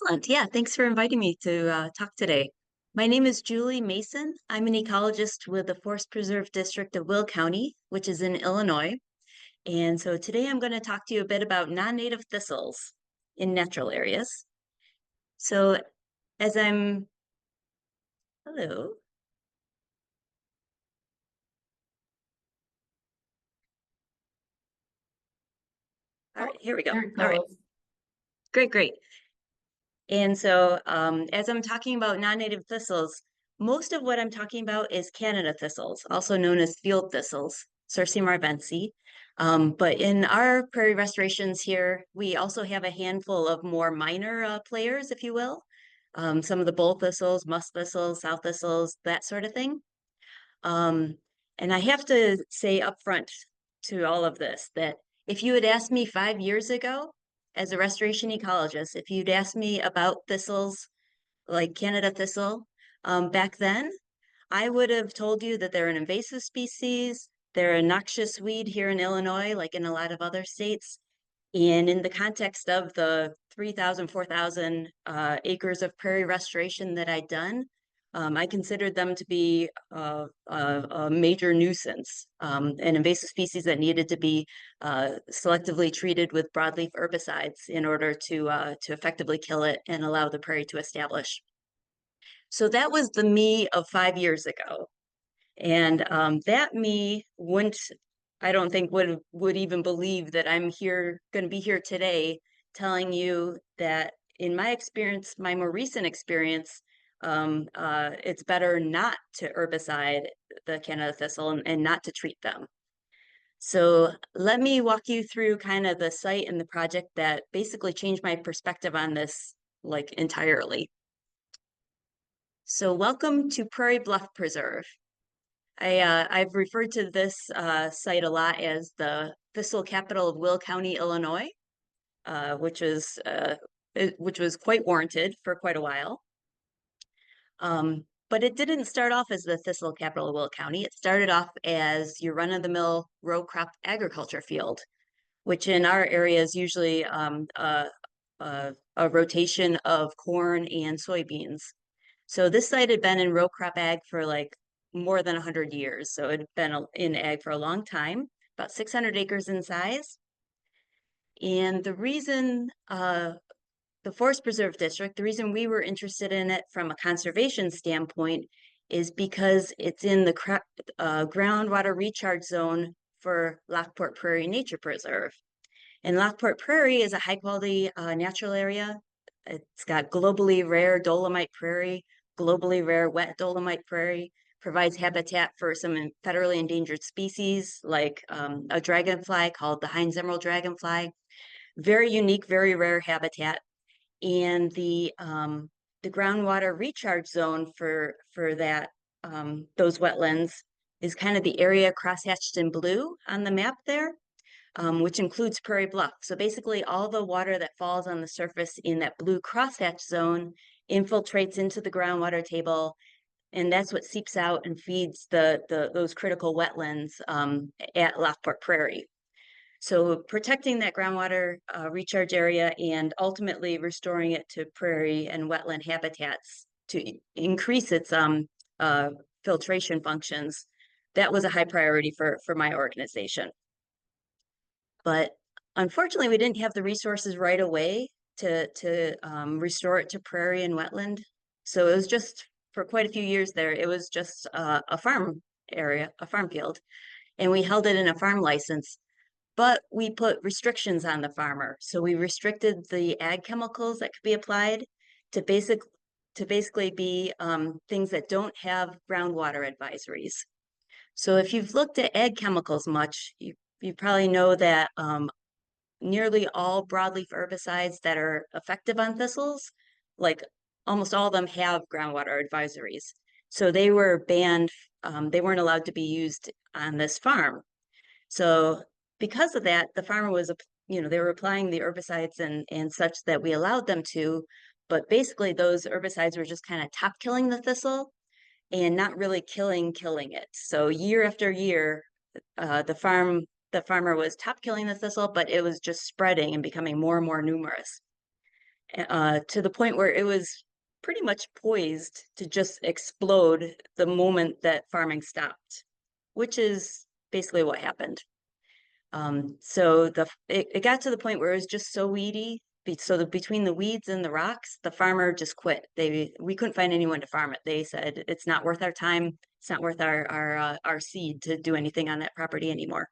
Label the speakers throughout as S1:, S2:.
S1: Excellent. Yeah, thanks for inviting me to talk today. My name is Julie Mason. I'm an ecologist with the Forest Preserve District of Will County, which is in Illinois. And so today I'm going to talk to you a bit about non-native thistles in natural areas. So as I'm, hello. All
S2: Oh,
S1: right, here we go.
S2: there it
S1: All right,
S2: goes.
S1: great, great. And so as I'm talking about non-native thistles, most of what I'm talking about is Canada thistles, also known as field thistles, Cirsium arvense. But in our prairie restorations here, we also have a handful of more minor players, if you will. Some of the bull thistles, musk thistles, south thistles, that sort of thing. Um, and I have to say upfront to all of this that if you had asked me 5 years ago, as a restoration ecologist, if you'd asked me about thistles like Canada thistle back then, I would have told you that they're an invasive species. They're a noxious weed here in Illinois, like in a lot of other states. And in the context of the 3,000, 4,000 acres of prairie restoration that I'd done, I considered them to be a major nuisance, an invasive species that needed to be selectively treated with broadleaf herbicides in order to effectively kill it and allow the prairie to establish. So that was the me of 5 years ago. And that me wouldn't, I don't think would even believe that I'm here, going to be here today, telling you that in my experience, my more recent experience, it's better not to herbicide the Canada thistle and not to treat them. So let me walk you through kind of the site and the project that basically changed my perspective on this like entirely. So welcome to Prairie Bluff Preserve. I've referred to this site a lot as the Thistle capital of Will County, Illinois, uh, which is uh, which was quite warranted for quite a while. But it didn't start off as the Thistle capital of Will County. It started off as your run-of-the-mill row crop agriculture field, which in our area is usually a rotation of corn and soybeans. So this site had been in row crop ag for like more than 100 years. So it had been in ag for a long time, about 600 acres in size. And the reason the Forest Preserve District, the reason we were interested in it from a conservation standpoint is because it's in the groundwater recharge zone for Lockport Prairie Nature Preserve. And Lockport Prairie is a high quality natural area. It's got globally rare dolomite prairie, globally rare wet dolomite prairie, provides habitat for some federally endangered species like a dragonfly called the Hines emerald dragonfly. Very unique, very rare habitat. And the groundwater recharge zone for that those wetlands is kind of the area crosshatched in blue on the map there, which includes Prairie Bluff. So basically all the water that falls on the surface in that blue crosshatch zone infiltrates into the groundwater table, and that's what seeps out and feeds those critical wetlands at Lockport Prairie. So protecting that groundwater recharge area and ultimately restoring it to prairie and wetland habitats to increase its filtration functions, that was a high priority for my organization. But unfortunately, we didn't have the resources right away to restore it to prairie and wetland. So it was just for quite a few years there, it was just a farm area, a farm field, and we held it in a farm license. But we put restrictions on the farmer. So we restricted the ag chemicals that could be applied to basically be things that don't have groundwater advisories. So if you've looked at ag chemicals much, you probably know that nearly all broadleaf herbicides that are effective on thistles, like almost all of them have groundwater advisories. So they were banned, they weren't allowed to be used on this farm. So because of that, the farmer was, they were applying the herbicides and such that we allowed them to, but basically those herbicides were just kind of top killing the thistle and not really killing it. So year after year, the farmer was top killing the thistle, but it was just spreading and becoming more and more numerous. to the point where it was pretty much poised to just explode the moment that farming stopped, which is basically what happened. So it got to the point where it was just so weedy. So between the weeds and the rocks, the farmer just quit. We couldn't find anyone to farm it. They said it's not worth our time. It's not worth our seed to do anything on that property anymore.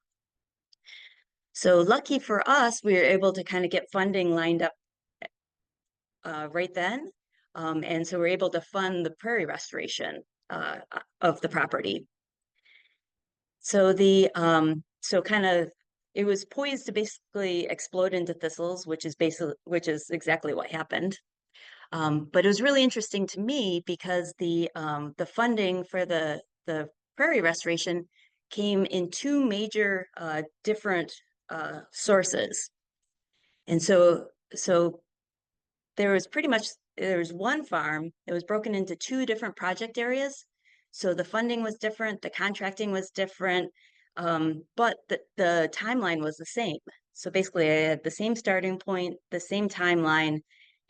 S1: So lucky for us, we were able to kind of get funding lined up right then. And so we're able to fund the prairie restoration of the property. So so kind of it was poised to basically explode into thistles, which is exactly what happened. But it was really interesting to me because the funding for the prairie restoration came in two major different sources. And so there was one farm. It was broken into two different project areas. So the funding was different, the contracting was different, but the timeline was the same. So basically, I had the same starting point, the same timeline,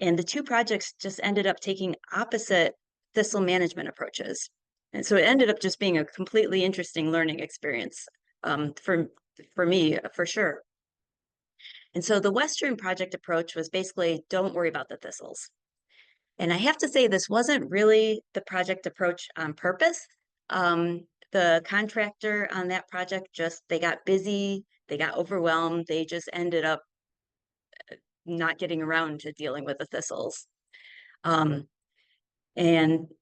S1: and the two projects just ended up taking opposite thistle management approaches. And so it ended up just being a completely interesting learning experience for me, for sure. And so the Western project approach was basically don't worry about the thistles. And I have to say, this wasn't really the project approach on purpose. The contractor on that project they got busy, they got overwhelmed, they just ended up not getting around to dealing with the thistles. And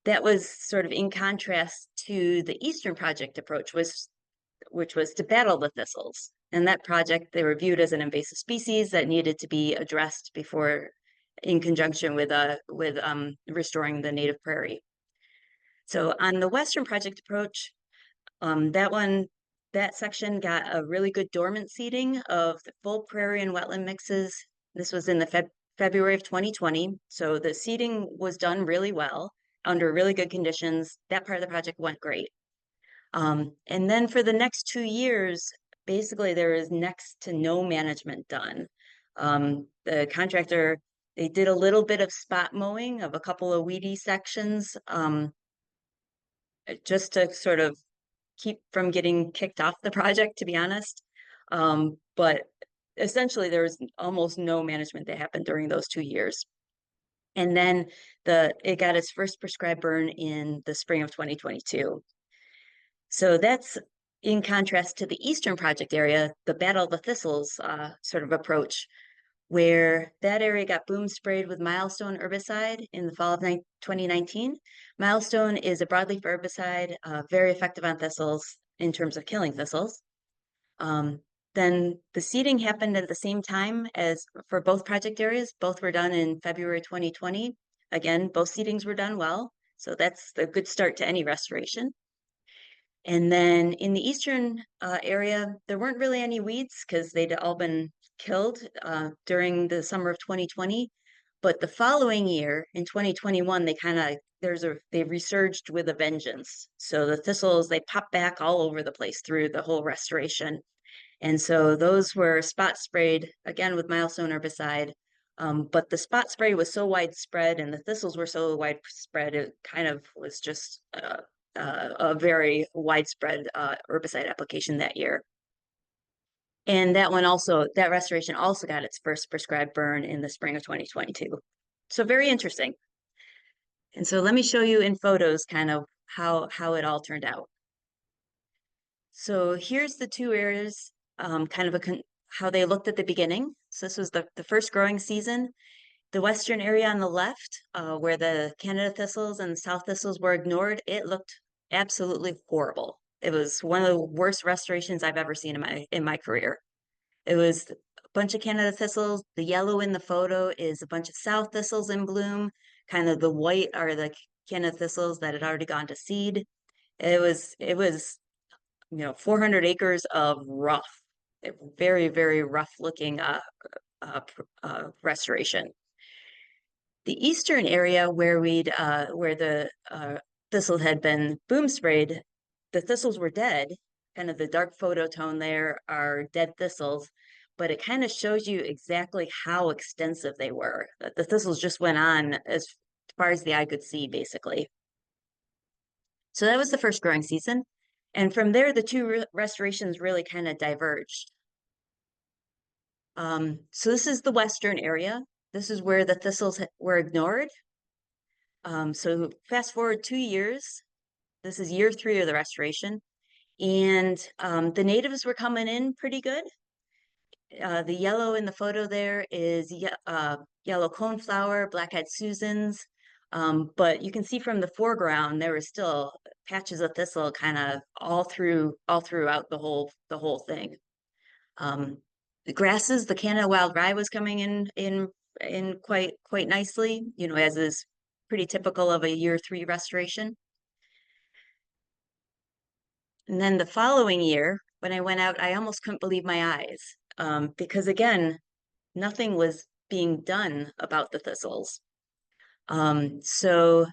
S1: that was sort of in contrast to the Eastern project approach, which was to battle the thistles. And that project, they were viewed as an invasive species that needed to be addressed before in conjunction with restoring the native prairie. So on the Western project approach, that section got a really good dormant seeding of the full prairie and wetland mixes. This was in the February of 2020. So the seeding was done really well under really good conditions. That part of the project went great. And then for the next 2 years, basically there is next to no management done. The contractor, they did a little bit of spot mowing of a couple of weedy sections, just to sort of keep from getting kicked off the project, to be honest. But essentially there was almost no management that happened during those 2 years. And then it got its first prescribed burn in the spring of 2022. So that's in contrast to the Eastern project area, the Battle of the Thistles sort of approach, where that area got boom sprayed with Milestone herbicide in the fall of 2019. Milestone is a broadleaf herbicide, very effective on thistles in terms of killing thistles. Then the seeding happened at the same time as for both project areas. Both were done in February 2020. Again, both seedings were done well. So that's a good start to any restoration. And then in the Eastern area, there weren't really any weeds because they'd all been killed during the summer of 2020. But the following year, in 2021, they resurged with a vengeance. So the thistles, they popped back all over the place through the whole restoration. And so those were spot sprayed again with Milestone herbicide. But the spot spray was so widespread and the thistles were so widespread, it kind of was just a very widespread herbicide application that year. And that restoration also got its first prescribed burn in the spring of 2022. So very interesting. And so let me show you in photos kind of how it all turned out. So here's the two areas, kind of how they looked at the beginning. So this was the first growing season. The western area on the left, where the Canada thistles and the south thistles were ignored, it looked absolutely horrible. It was one of the worst restorations I've ever seen in my career. It was a bunch of Canada thistles. The yellow in the photo is a bunch of south thistles in bloom. Kind of the white are the Canada thistles that had already gone to seed. It was 400 acres of rough, very, very rough looking restoration. The eastern area where the thistle had been boom sprayed, the thistles were dead. Kind of the dark photo tone there are dead thistles, but it kind of shows you exactly how extensive they were. The thistles just went on as far as the eye could see, basically. So that was the first growing season. And from there, the two restorations really kind of diverged. So this is the western area. This is where the thistles were ignored. So fast forward 2 years. This is year 3 of the restoration. And the natives were coming in pretty good. The yellow in the photo there is yellow coneflower, black-eyed Susans. But you can see from the foreground there were still patches of thistle kind of all throughout the whole thing. The grasses, the Canada wild rye was coming in quite nicely, as is pretty typical of a year 3 restoration. And then the following year, when I went out, I almost couldn't believe my eyes, because again, nothing was being done about the thistles. So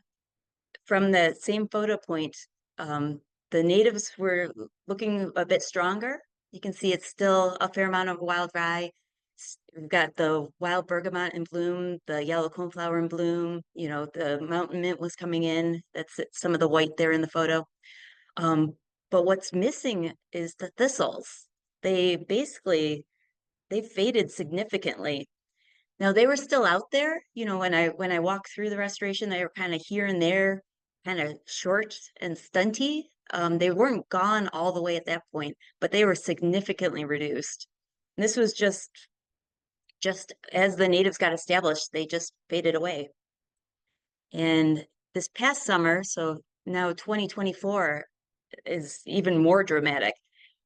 S1: from the same photo point, the natives were looking a bit stronger. You can see it's still a fair amount of wild rye. We've got the wild bergamot in bloom, the yellow coneflower in bloom, the mountain mint was coming in. That's some of the white there in the photo. But what's missing is the thistles. They faded significantly. Now they were still out there, when I walked through the restoration, they were kind of here and there, kind of short and stunty. They weren't gone all the way at that point, but they were significantly reduced. And this was just as the natives got established, they just faded away. And this past summer, so now 2024 is even more dramatic.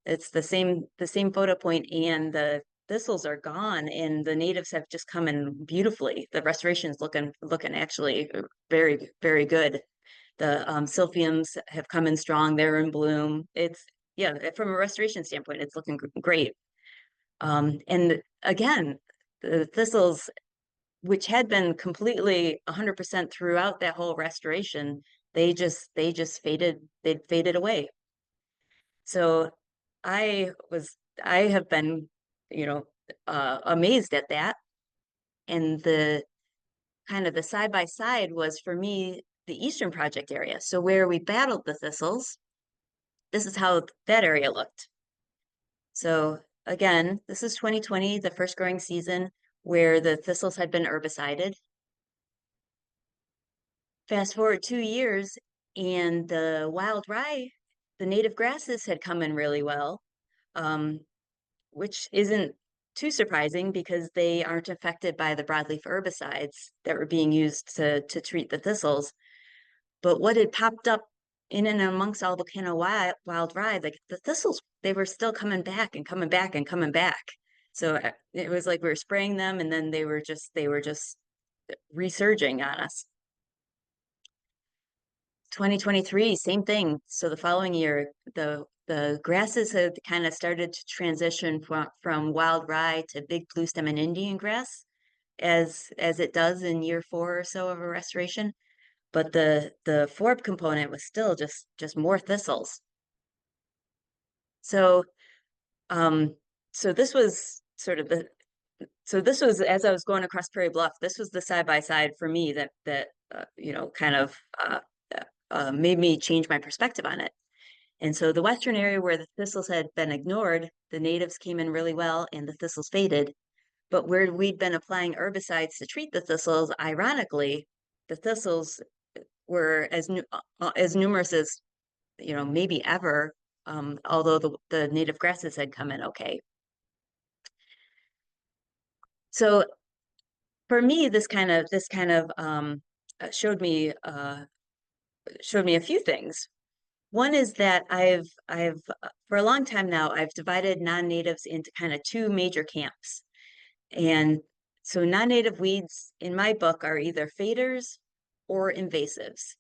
S1: It's the same photo point, and the thistles are gone, and the natives have just come in beautifully. The restoration is looking actually very, very good. The silphiums have come in strong. They're in bloom. Yeah, from a restoration standpoint, it's looking great. And again, the thistles, which had been completely 100% throughout that whole restoration, they just faded away. So I have been, amazed at that. And the kind of the side by side was for me the Eastern Project area. So where we battled the thistles, this is how that area looked. So again, this is 2020, the first growing season where the thistles had been herbicided. Fast forward 2 years, and the wild rye, the native grasses had come in really well, which isn't too surprising because they aren't affected by the broadleaf herbicides that were being used to treat the thistles. But what had popped up in and amongst all the Canada wild rye, like the thistles, they were still coming back and coming back and coming back. So it was like we were spraying them, and then they were just resurging on us. 2023, same thing. So the following year, the grasses had kind of started to transition from wild rye to big blue stem and Indian grass, as it does in year 4 or so of a restoration. But the forb component was still just more thistles. So this was as I was going across Prairie Bluff, this was the side by side for me that kind of made me change my perspective on it. And so the western area where the thistles had been ignored, the natives came in really well and the thistles faded. But where we'd been applying herbicides to treat the thistles, ironically, the thistles were as numerous as maybe ever, although the native grasses had come in okay. So for me, this kind of showed me a few things. One is that I've for a long time now, I've divided non-natives into kind of 2 major camps. And so non-native weeds in my book are either faders or invasives.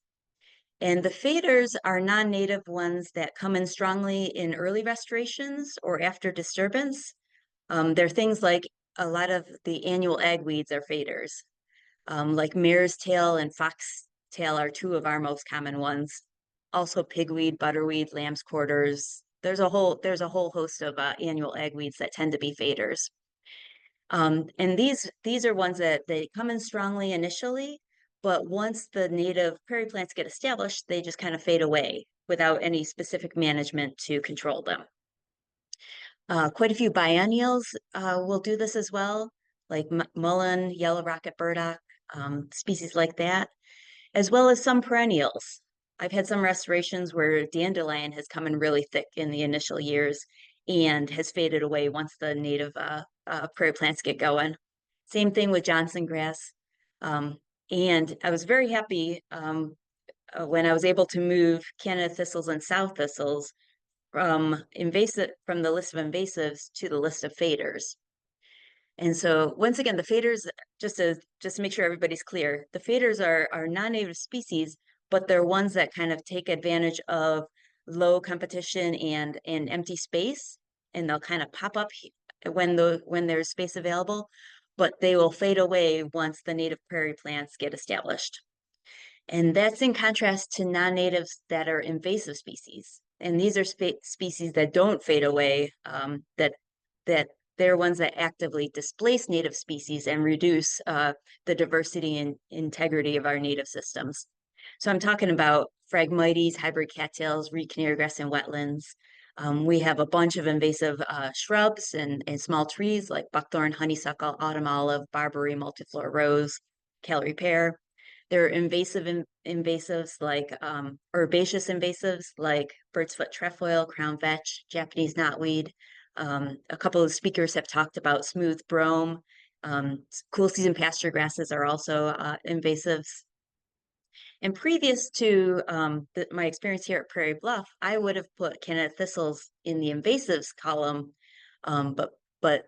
S1: And the faders are non-native ones that come in strongly in early restorations or after disturbance. They're things like a lot of the annual ag weeds are faders, like mare's tail and foxtail are 2 of our most common ones. Also pigweed, butterweed, lamb's quarters. There's a whole host of annual ag weeds that tend to be faders. And these are ones that they come in strongly initially, but once the native prairie plants get established, they just kind of fade away without any specific management to control them. Quite a few biennials will do this as well, like mullein, yellow rocket burdock, species like that, as well as some perennials. I've had some restorations where dandelion has come in really thick in the initial years and has faded away once the native prairie plants get going. Same thing with Johnson grass. Um, and I was very happy when I was able to move Canada thistles and South thistles from the list of invasives to the list of faders. And so once again, the faders, just to make sure everybody's clear, the faders are non-native species, but they're ones that kind of take advantage of low competition and empty space, and they'll kind of pop up when there's space available, but they will fade away once the native prairie plants get established. And that's in contrast to non-natives that are invasive species. And these are species that don't fade away, that they're ones that actively displace native species and reduce the diversity and integrity of our native systems. So I'm talking about Phragmites, hybrid cattails, reed canary grass, and wetlands. We have a bunch of invasive shrubs and small trees like buckthorn, honeysuckle, autumn olive, barberry, multiflora rose, Callery pear. There are invasives like herbaceous invasives like bird's foot trefoil, crown vetch, Japanese knotweed. A couple of speakers have talked about smooth brome. Cool season pasture grasses are also invasives. And previous to my experience here at Prairie Bluff, I would have put Canada thistles in the invasives column, but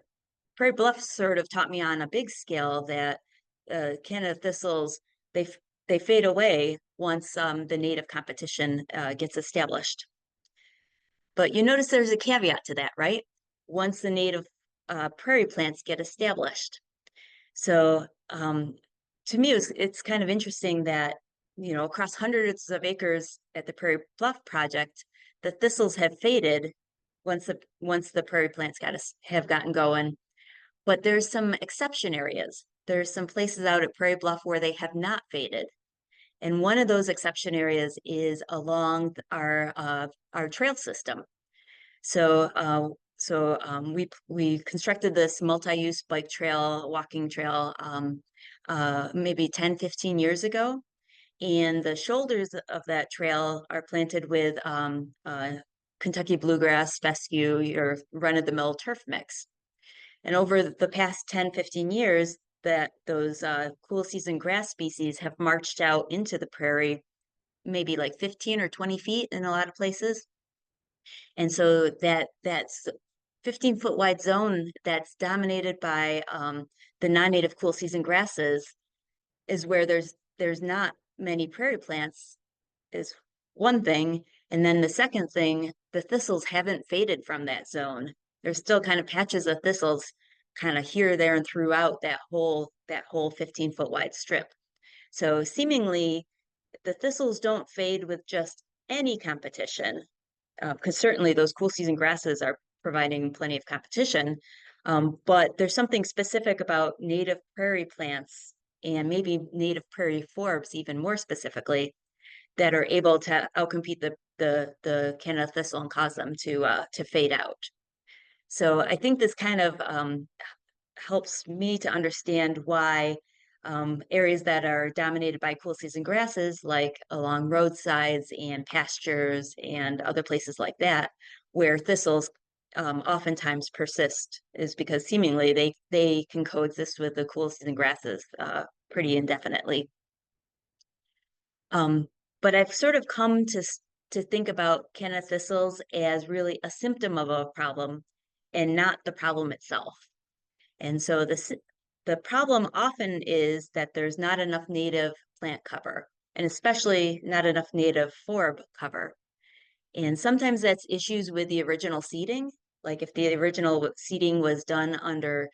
S1: Prairie Bluff sort of taught me on a big scale that Canada thistles they they fade away once the native competition gets established. But you notice there's a caveat to that, right? Once the native prairie plants get established. So to me, it's kind of interesting that, across hundreds of acres at the Prairie Bluff project, the thistles have faded once the prairie plants have gotten going. But there's some exception areas. There's some places out at Prairie Bluff where they have not faded. And one of those exception areas is along our trail system. So we constructed this multi-use bike trail, walking trail, maybe 10, 15 years ago. And the shoulders of that trail are planted with Kentucky bluegrass, fescue, your run-of-the-mill turf mix. And over the past 10, 15 years, those cool season grass species have marched out into the prairie, maybe like 15 or 20 feet in a lot of places. And so that's 15-foot wide zone that's dominated by the non-native cool season grasses is where there's not many prairie plants is one thing. And then the second thing, the thistles haven't faded from that zone. There's still kind of patches of thistles kind of here, there, and throughout that whole 15-foot wide strip. So seemingly the thistles don't fade with just any competition, because certainly those cool season grasses are providing plenty of competition. But there's something specific about native prairie plants and maybe native prairie forbs even more specifically that are able to outcompete the Canada thistle and cause them to fade out. So I think this kind of helps me to understand why areas that are dominated by cool season grasses, like along roadsides and pastures and other places like that, where thistles oftentimes persist, is because seemingly they can coexist with the cool season grasses pretty indefinitely. But I've sort of come to think about Canada thistles as really a symptom of a problem and not the problem itself. And so the problem often is that there's not enough native plant cover, and especially not enough native forb cover. And sometimes that's issues with the original seeding. Like if the original seeding was done under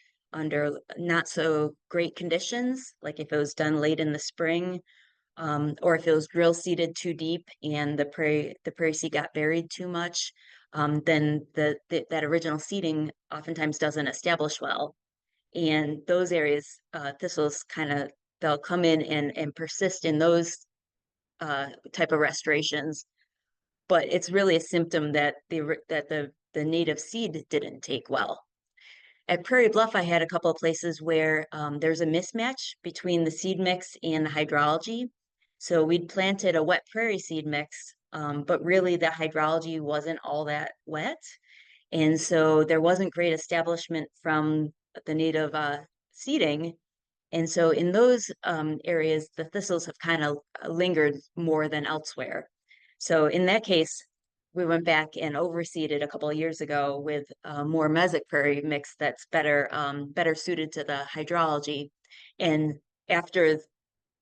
S1: not so great conditions, like if it was done late in the spring, or if it was drill seeded too deep and the prairie seed got buried too much, then that original seeding oftentimes doesn't establish well. And those areas, thistles they'll come in and persist in those type of restorations. But it's really a symptom that the native seed didn't take well. At Prairie Bluff, I had a couple of places where there's a mismatch between the seed mix and the hydrology. So we'd planted a wet prairie seed mix, but really the hydrology wasn't all that wet. And so there wasn't great establishment from the native seeding. And so in those areas, the thistles have kind of lingered more than elsewhere. So in that case, we went back and overseeded a couple of years ago with a more mesic prairie mix that's better suited to the hydrology. And after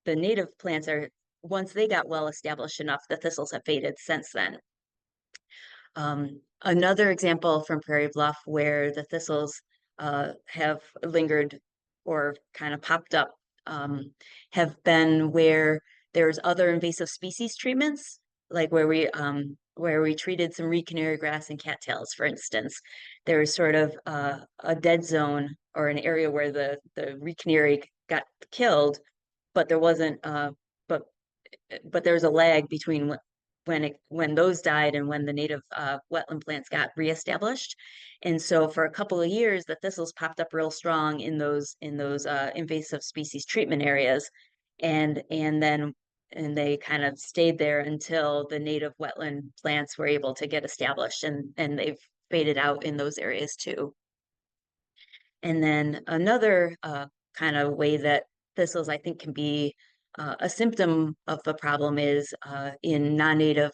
S1: the native plants once they got well established enough, the thistles have faded since then. Another example from Prairie Bluff where the thistles have lingered or kind of popped up have been where there's other invasive species treatments, like where we treated some reed canary grass and cattails, for instance. There was sort of a dead zone or an area where the reed canary got killed, but there wasn't but there was a lag between when those died and when the native wetland plants got reestablished. And so for a couple of years, the thistles popped up real strong in those invasive species treatment areas, and they kind of stayed there until the native wetland plants were able to get established, and they've faded out in those areas too. And then another kind of way that thistles, I think, can be a symptom of the problem is in non-native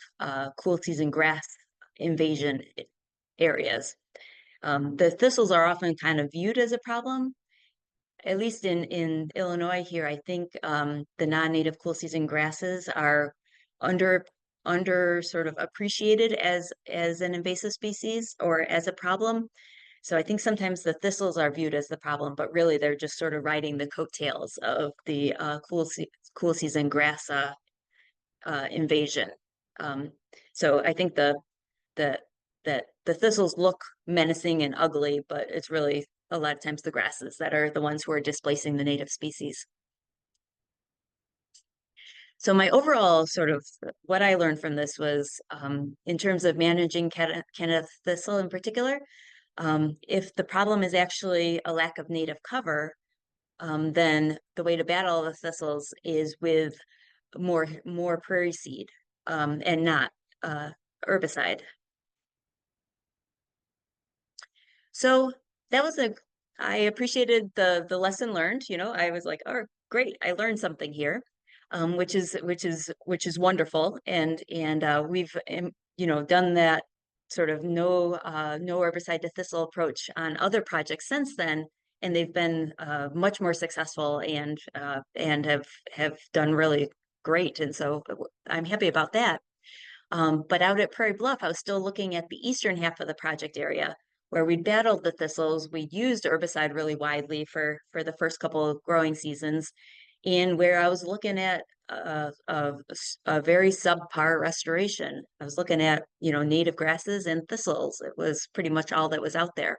S1: cool season grass invasion areas. The thistles are often kind of viewed as a problem. At least in Illinois here, I think the non-native cool season grasses are under sort of appreciated as an invasive species or as a problem. So I think sometimes the thistles are viewed as the problem, but really they're just sort of riding the coattails of the cool season grass invasion. So I think the the thistles look menacing and ugly, but it's really a lot of times the grasses that are the ones who are displacing the native species. So my overall sort of what I learned from this was in terms of managing Canada thistle in particular, if the problem is actually a lack of native cover, then the way to battle the thistles is with more prairie seed and not herbicide. So that was I appreciated the lesson learned. You know, I was like, oh, great, I learned something here, which is wonderful. And we've done that sort of no herbicide to thistle approach on other projects since then, and they've been much more successful and have done really great. And so I'm happy about that. But out at Prairie Bluff, I was still looking at the eastern half of the project area where we battled the thistles. We used herbicide really widely for the first couple of growing seasons, and where I was looking at a very subpar restoration. I was looking at, native grasses and thistles. It was pretty much all that was out there.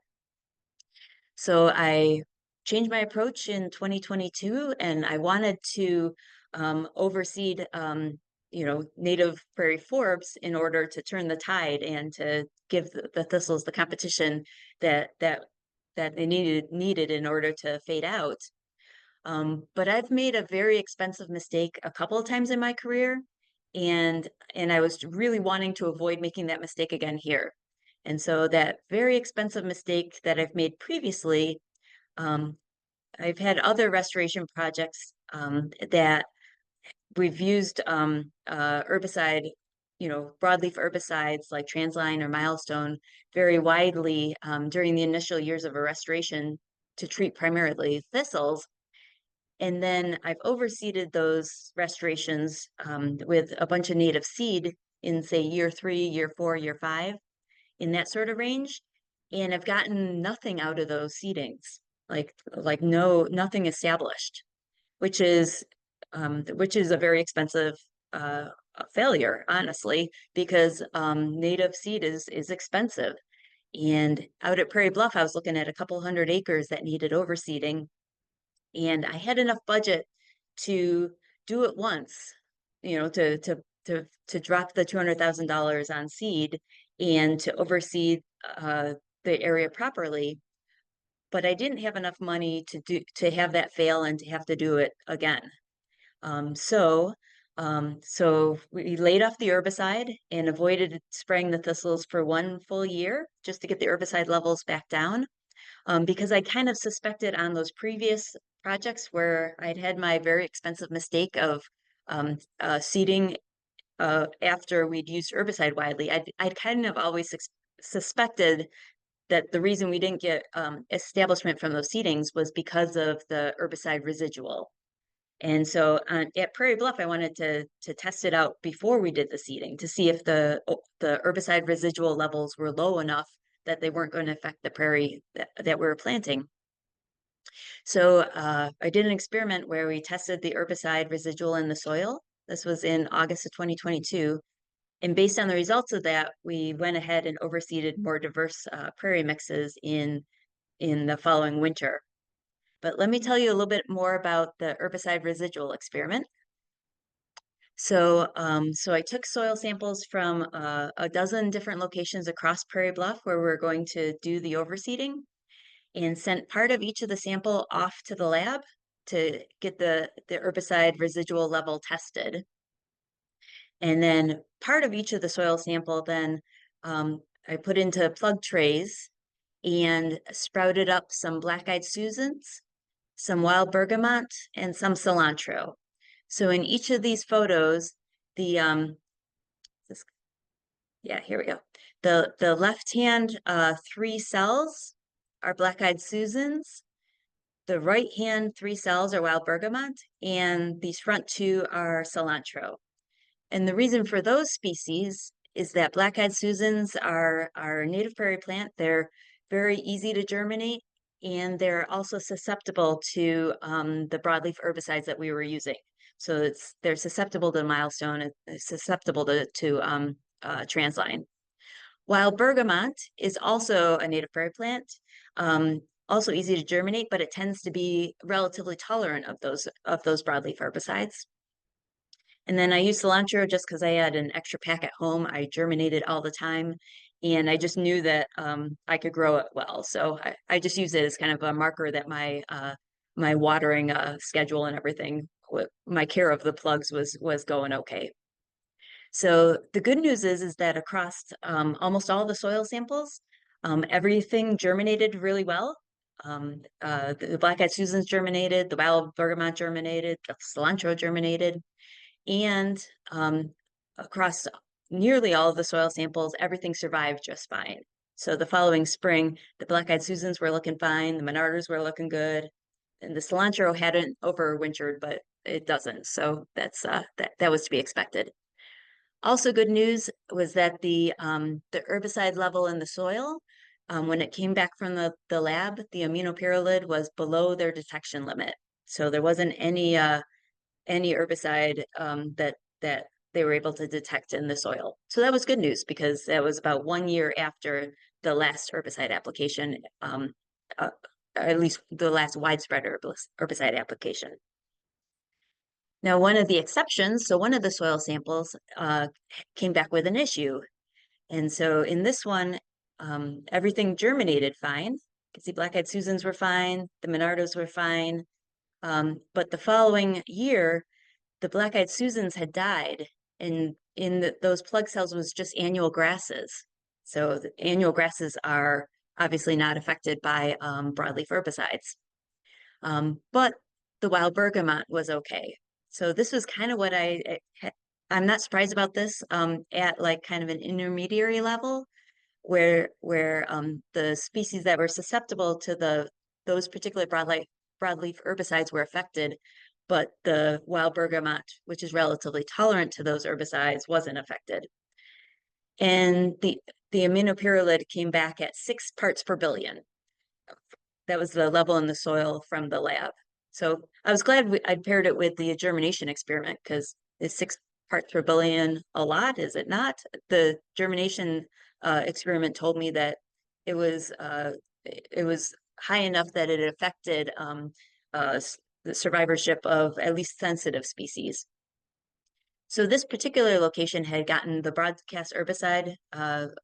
S1: So I changed my approach in 2022, and I wanted to overseed native prairie forbs in order to turn the tide and to give the thistles the competition that they needed in order to fade out. But I've made a very expensive mistake a couple of times in my career, and I was really wanting to avoid making that mistake again here. And so that very expensive mistake that I've made previously, I've had other restoration projects that we've used herbicide, broadleaf herbicides like Transline or Milestone very widely during the initial years of a restoration to treat primarily thistles. And then I've overseeded those restorations with a bunch of native seed in, say, year 3, year 4, year 5, in that sort of range. And I've gotten nothing out of those seedings, like nothing established, which is a very expensive failure, honestly, because native seed is expensive. And out at Prairie Bluff, I was looking at a couple hundred acres that needed overseeding. And I had enough budget to do it once, to drop the $200,000 on seed and to overseed the area properly. But I didn't have enough money to have that fail and to have to do it again. So we laid off the herbicide and avoided spraying the thistles for one full year just to get the herbicide levels back down. Because I kind of suspected on those previous projects where I'd had my very expensive mistake of seeding after we'd used herbicide widely. I'd kind of always suspected that the reason we didn't get establishment from those seedings was because of the herbicide residual. And so at Prairie Bluff, I wanted to test it out before we did the seeding to see if the herbicide residual levels were low enough that they weren't going to affect the prairie that we were planting. So I did an experiment where we tested the herbicide residual in the soil. This was in August of 2022. And based on the results of that, we went ahead and overseeded more diverse prairie mixes in the following winter. But let me tell you a little bit more about the herbicide residual experiment. So I took soil samples from a dozen different locations across Prairie Bluff where we're going to do the overseeding, and sent part of each of the sample off to the lab to get the herbicide residual level tested. And then part of each of the soil sample then I put into plug trays and sprouted up some black-eyed Susans, some wild bergamot, and some cilantro. So in each of these photos, here we go. The left-hand 3 cells are black-eyed Susans. The right-hand 3 cells are wild bergamot, and these front 2 are cilantro. And the reason for those species is that black-eyed Susans are a native prairie plant. They're very easy to germinate, and they're also susceptible to the broadleaf herbicides that we were using. So they're susceptible to milestone, susceptible to transline. Wild bergamot is also a native prairie plant, also easy to germinate, but it tends to be relatively tolerant of those broadleaf herbicides. And then I use cilantro just because I had an extra pack at home. I germinated all the time, and I just knew that I could grow it well. So I just use it as kind of a marker that my watering schedule and everything, my care of the plugs was going okay. So the good news is that across almost all the soil samples, everything germinated really well. The black-eyed Susans germinated, the wild bergamot germinated, the cilantro germinated. And across nearly all of the soil samples, everything survived just fine. So the following spring, the black-eyed Susans were looking fine, the Pollinators were looking good, and the cilantro hadn't overwintered, but it doesn't. So that was to be expected. Also, good news was that the herbicide level in the soil, when it came back from the lab, the aminopyrrolid was below their detection limit. So there wasn't any herbicide that they were able to detect in the soil. So that was good news because that was about 1 year after the last herbicide application, at least the last widespread herbicide application. Now, one of the exceptions, so one of the soil samples came back with an issue. And so in this one, everything germinated fine. You can see black-eyed Susans were fine, the Pollinators were fine. But the following year, the black-eyed Susans had died, and in those plug cells was just annual grasses. So the annual grasses are obviously not affected by broadleaf herbicides. But the wild bergamot was okay. So this was kind of what I'm not surprised about this at like kind of an intermediary level where the species that were susceptible to those particular broadleaf herbicides were affected, but the wild bergamot, which is relatively tolerant to those herbicides, wasn't affected. And the aminopyrrolid came back at 6 parts per billion. That was the level in the soil from the lab. So I was glad I paired it with the germination experiment because is 6 parts per billion a lot? Is it not? The germination experiment told me that it was high enough that it affected the survivorship of at least sensitive species. So this particular location had gotten the broadcast herbicide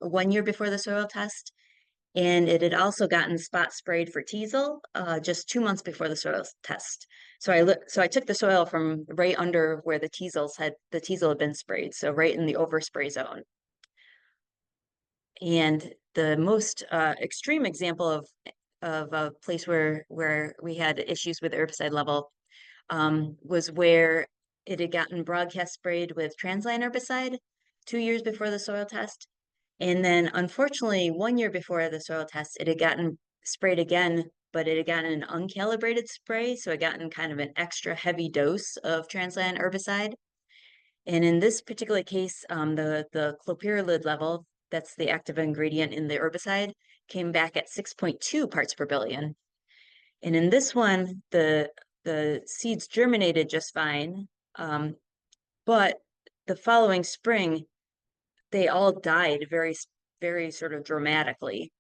S1: 1 year before the soil test, and it had also gotten spot sprayed for Thistle just 2 months before the soil test. So I took the soil from right under where the Thistle had been sprayed, so right in the overspray zone. And the most extreme example of a place where we had issues with the herbicide level was where it had gotten broadcast sprayed with transline herbicide 2 years before the soil test. And then unfortunately, 1 year before the soil test, it had gotten sprayed again, but it had gotten an uncalibrated spray. So it gotten kind of an extra heavy dose of transline herbicide. And in this particular case, the clopyralid level, that's the active ingredient in the herbicide, came back at 6.2 parts per billion. And in this one, the seeds germinated just fine, but the following spring, they all died very sort of dramatically,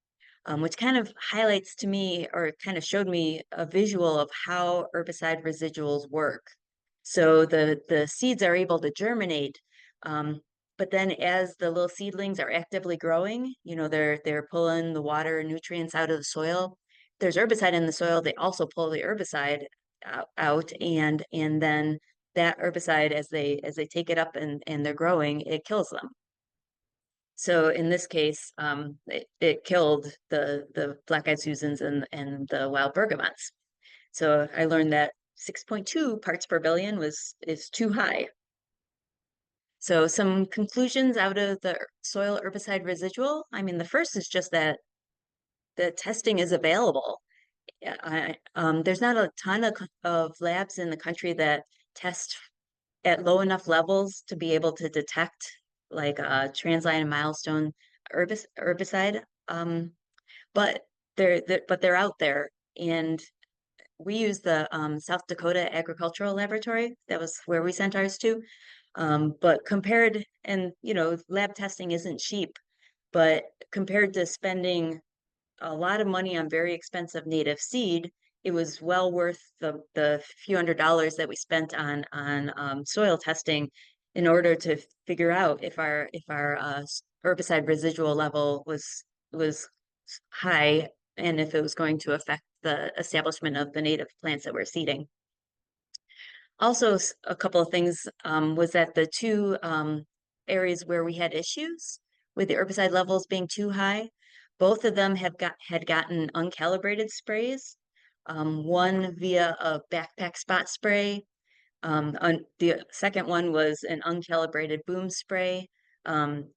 S1: which kind of highlights to me or kind of showed me a visual of how herbicide residuals work. So the seeds are able to germinate, but then as the little seedlings are actively growing, they're pulling the water and nutrients out of the soil. There's herbicide in the soil. They also pull the herbicide out, and then that herbicide, as they take it up and they're growing, it kills them. So in this case, it killed the black-eyed Susans and the wild bergamots. So I learned that 6.2 parts per billion is too high. So some conclusions out of the soil herbicide residual. I mean, the first is just that the testing is available. There's not a ton of labs in the country that test at low enough levels to be able to detect like transline and milestone herbicide. But they're out there, and we use the South Dakota Agricultural Laboratory. That was where we sent ours to. But compared, and lab testing isn't cheap, but compared to spending a lot of money on very expensive native seed, it was well worth the few $100s that we spent on soil testing in order to figure out if our herbicide residual level was high and if it was going to affect the establishment of the native plants that we're seeding. Also, a couple of things was that the two areas where we had issues with the herbicide levels being too high, both of them had gotten uncalibrated sprays. One via a backpack spot spray. The second one was an uncalibrated boom spray.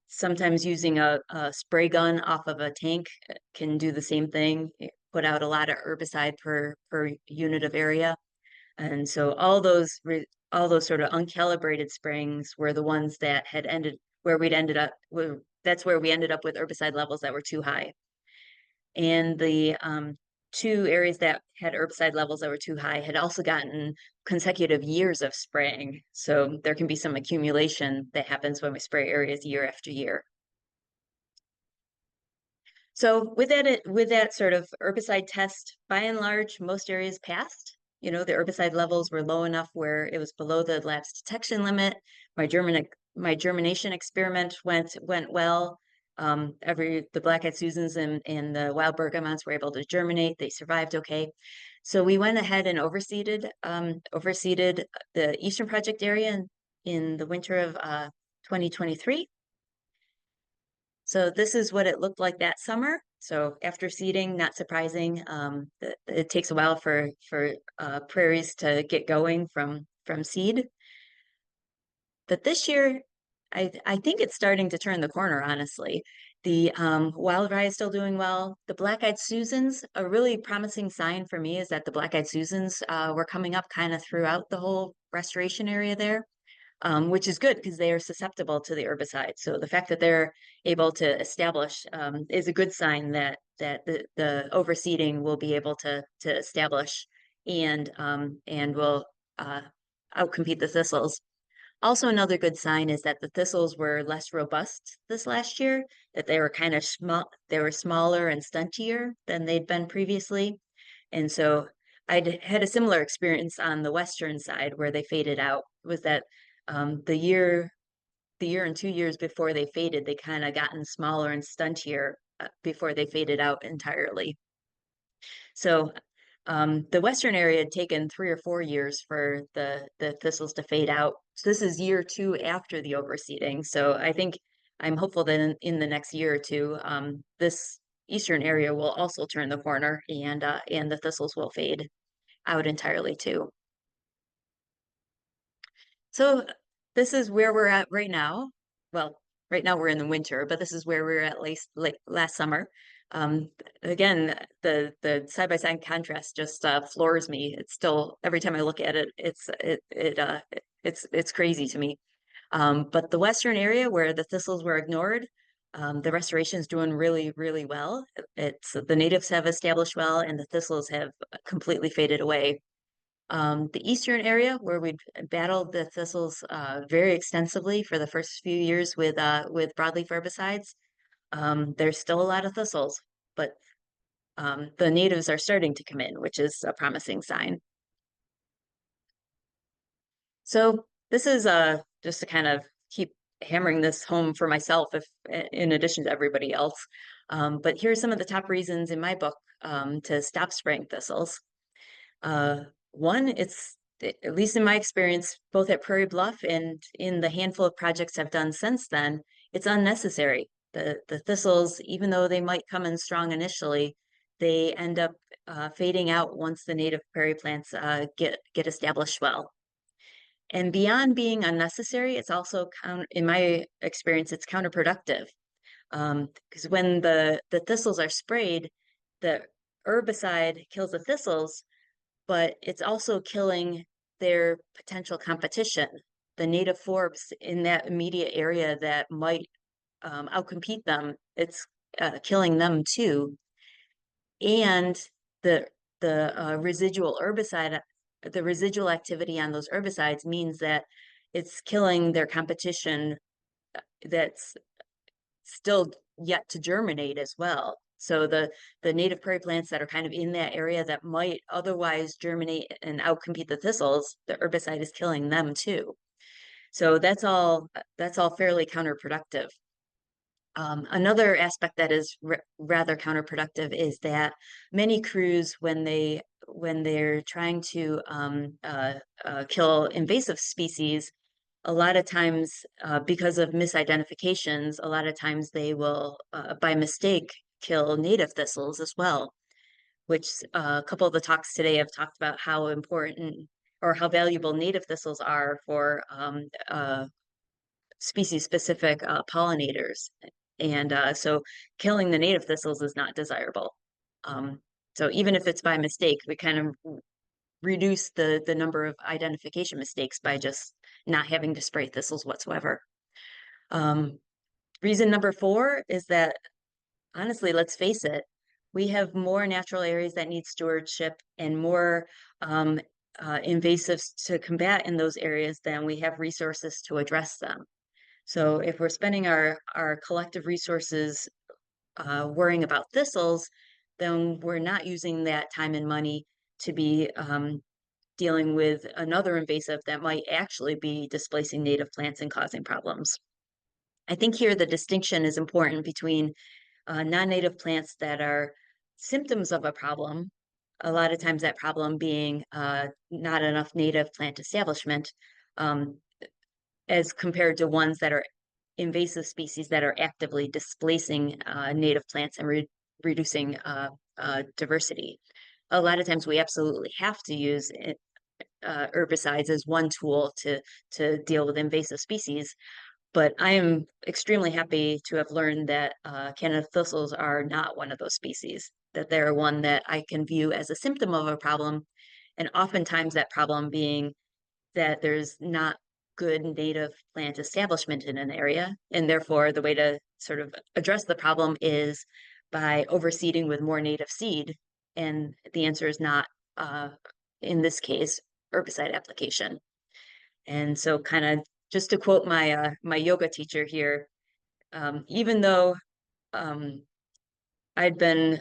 S1: Sometimes using a spray gun off of a tank can do the same thing, put out a lot of herbicide per unit of area. And so all those sort of uncalibrated sprayings were the ones that had ended where we'd ended up with, that's where we ended up with herbicide levels that were too high. And the two areas that had herbicide levels that were too high had also gotten consecutive years of spraying. So there can be some accumulation that happens when we spray areas year after year. So with that sort of herbicide test, by and large, most areas passed. The herbicide levels were low enough where it was below the lab's detection limit. My germination experiment went well. The black-eyed Susans and the wild bergamots were able to germinate. They survived okay. So we went ahead and overseeded the Eastern Project area in the winter of 2023. So this is what it looked like that summer. So after seeding, not surprising, it takes a while for prairies to get going from seed. But this year, I think it's starting to turn the corner, honestly. The wild rye is still doing well. The black-eyed Susans, a really promising sign for me is that the black-eyed Susans were coming up kind of throughout the whole restoration area there. Which is good because they are susceptible to the herbicide. So the fact that they're able to establish is a good sign that the overseeding will be able to establish and will outcompete the thistles. Also, another good sign is that the thistles were less robust this last year, that they were kind of small, they were smaller and stuntier than they'd been previously. And so I'd had a similar experience on the western side where they faded out, was that the year and 2 years before they faded, they kind of gotten smaller and stuntier before they faded out entirely. So the western area had taken 3 or 4 years for the thistles to fade out. So this is year two after the overseeding. So I think I'm hopeful that in the next year or two, this eastern area will also turn the corner and the thistles will fade out entirely too. So this is where we're at right now. Well, right now we're in the winter, but this is where we were at least like last summer. Um, Again, the side by side contrast just floors me. It's still every time I look at it, it's crazy to me. But the western area where the thistles were ignored, the restoration is doing really, really well. It's the natives have established well, and the thistles have completely faded away. The eastern area where we battled the thistles very extensively for the first few years with broadleaf herbicides, there's still a lot of thistles, but the natives are starting to come in, which is a promising sign. So this is just to kind of keep hammering this home for myself, if in addition to everybody else. But here are some of the top reasons in my book to stop spraying thistles. One, it's at least in my experience, both at Prairie Bluff and in the handful of projects I've done since then, it's unnecessary. The thistles, even though they might come in strong initially, they end up fading out once the native prairie plants get established well. And beyond being unnecessary, it's also in my experience, it's counterproductive. Because when the thistles are sprayed, the herbicide kills the thistles, but it's also killing their potential competition, the native forbs in that immediate area that might outcompete them. It's killing them too. And the residual herbicide, the residual activity on those herbicides means that it's killing their competition that's still yet to germinate as well. So the native prairie plants that are kind of in that area that might otherwise germinate and outcompete the thistles, the herbicide is killing them too. So that's all fairly counterproductive. Another aspect that is rather counterproductive is that many crews, when they're trying to kill invasive species, a lot of times, because of misidentifications, a lot of times they will, by mistake, kill native thistles as well, which a couple of the talks today have talked about how important or how valuable native thistles are for species-specific pollinators. And so killing the native thistles is not desirable. So even if it's by mistake, we kind of reduce the number of identification mistakes by just not having to spray thistles whatsoever. Reason number four is that, honestly, let's face it, we have more natural areas that need stewardship and more invasives to combat in those areas than we have resources to address them. So if we're spending our collective resources worrying about thistles, then we're not using that time and money to be dealing with another invasive that might actually be displacing native plants and causing problems. I think here the distinction is important between non-native plants that are symptoms of a problem, a lot of times that problem being not enough native plant establishment, as compared to ones that are invasive species that are actively displacing native plants and reducing diversity. A lot of times we absolutely have to use herbicides as one tool to deal with invasive species. But I am extremely happy to have learned that Canada thistles are not one of those species, that they're one that I can view as a symptom of a problem. And oftentimes that problem being that there's not good native plant establishment in an area. And therefore, the way to sort of address the problem is by overseeding with more native seed. And the answer is not, in this case, herbicide application. And so kind of just to quote my yoga teacher here, even though um, I'd been,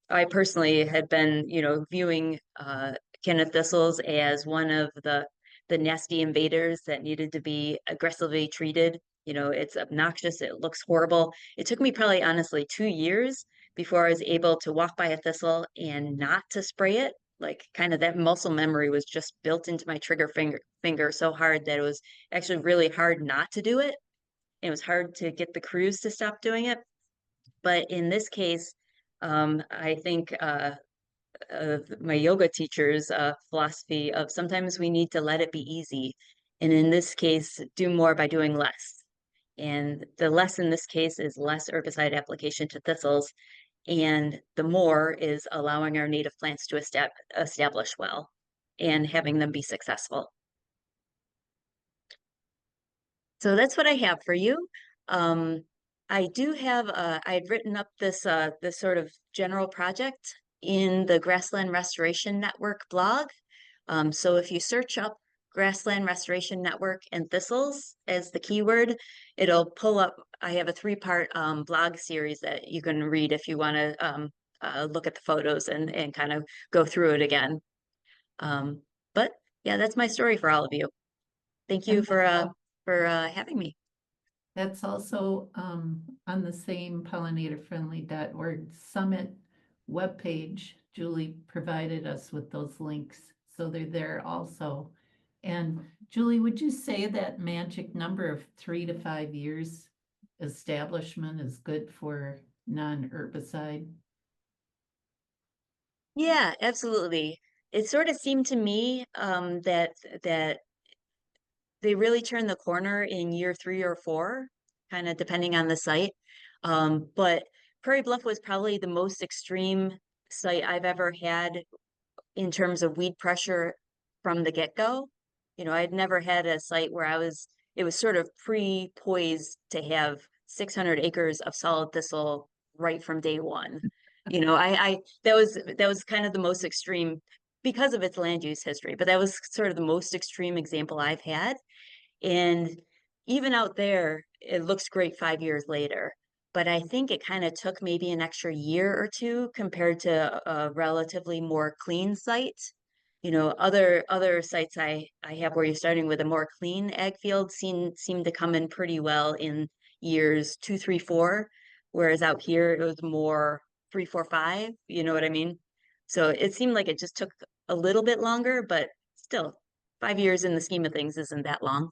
S1: I personally had been, viewing Kenneth Thistles as one of the nasty invaders that needed to be aggressively treated. It's obnoxious. It looks horrible. It took me probably honestly 2 years before I was able to walk by a thistle and not to spray it. Like kind of that muscle memory was just built into my trigger finger so hard that it was actually really hard not to do it. It was hard to get the crews to stop doing it. But in this case, I think of my yoga teacher's philosophy of sometimes we need to let it be easy. And in this case, do more by doing less. And the less in this case is less herbicide application to thistles. And the more is allowing our native plants to establish well and having them be successful. So that's what I have for you. Um, I do have I'd written up this sort of general project in the Grassland Restoration Network blog. So if you search up Grassland Restoration Network and thistles as the keyword, it'll pull up. I have a three-part blog series that you can read if you want to look at the photos and kind of go through it again. But yeah, that's my story for all of you. Thank you
S2: And
S1: for having me.
S2: that's also on the same pollinatorfriendly.org summit webpage. Julie provided us with those links, so they're there also. And Julie, would you say that magic number of 3 to 5 years establishment is good for non-herbicide?
S1: Yeah, absolutely. It sort of seemed to me that they really turned the corner in year 3 or 4, kind of depending on the site. But Prairie Bluff was probably the most extreme site I've ever had in terms of weed pressure from the get-go. I'd never had a site where it was sort of pre-poised to have 600 acres of solid thistle right from day one. That was kind of the most extreme because of its land use history, but that was sort of the most extreme example I've had. And even out there, it looks great 5 years later. But I think it kind of took maybe an extra year or two compared to a relatively more clean site. Other sites I have where you're starting with a more clean ag field seem to come in pretty well in years 2, 3, 4, whereas out here it was more 3, 4, 5. You know what I mean? So it seemed like it just took a little bit longer, but still, 5 years in the scheme of things isn't that long.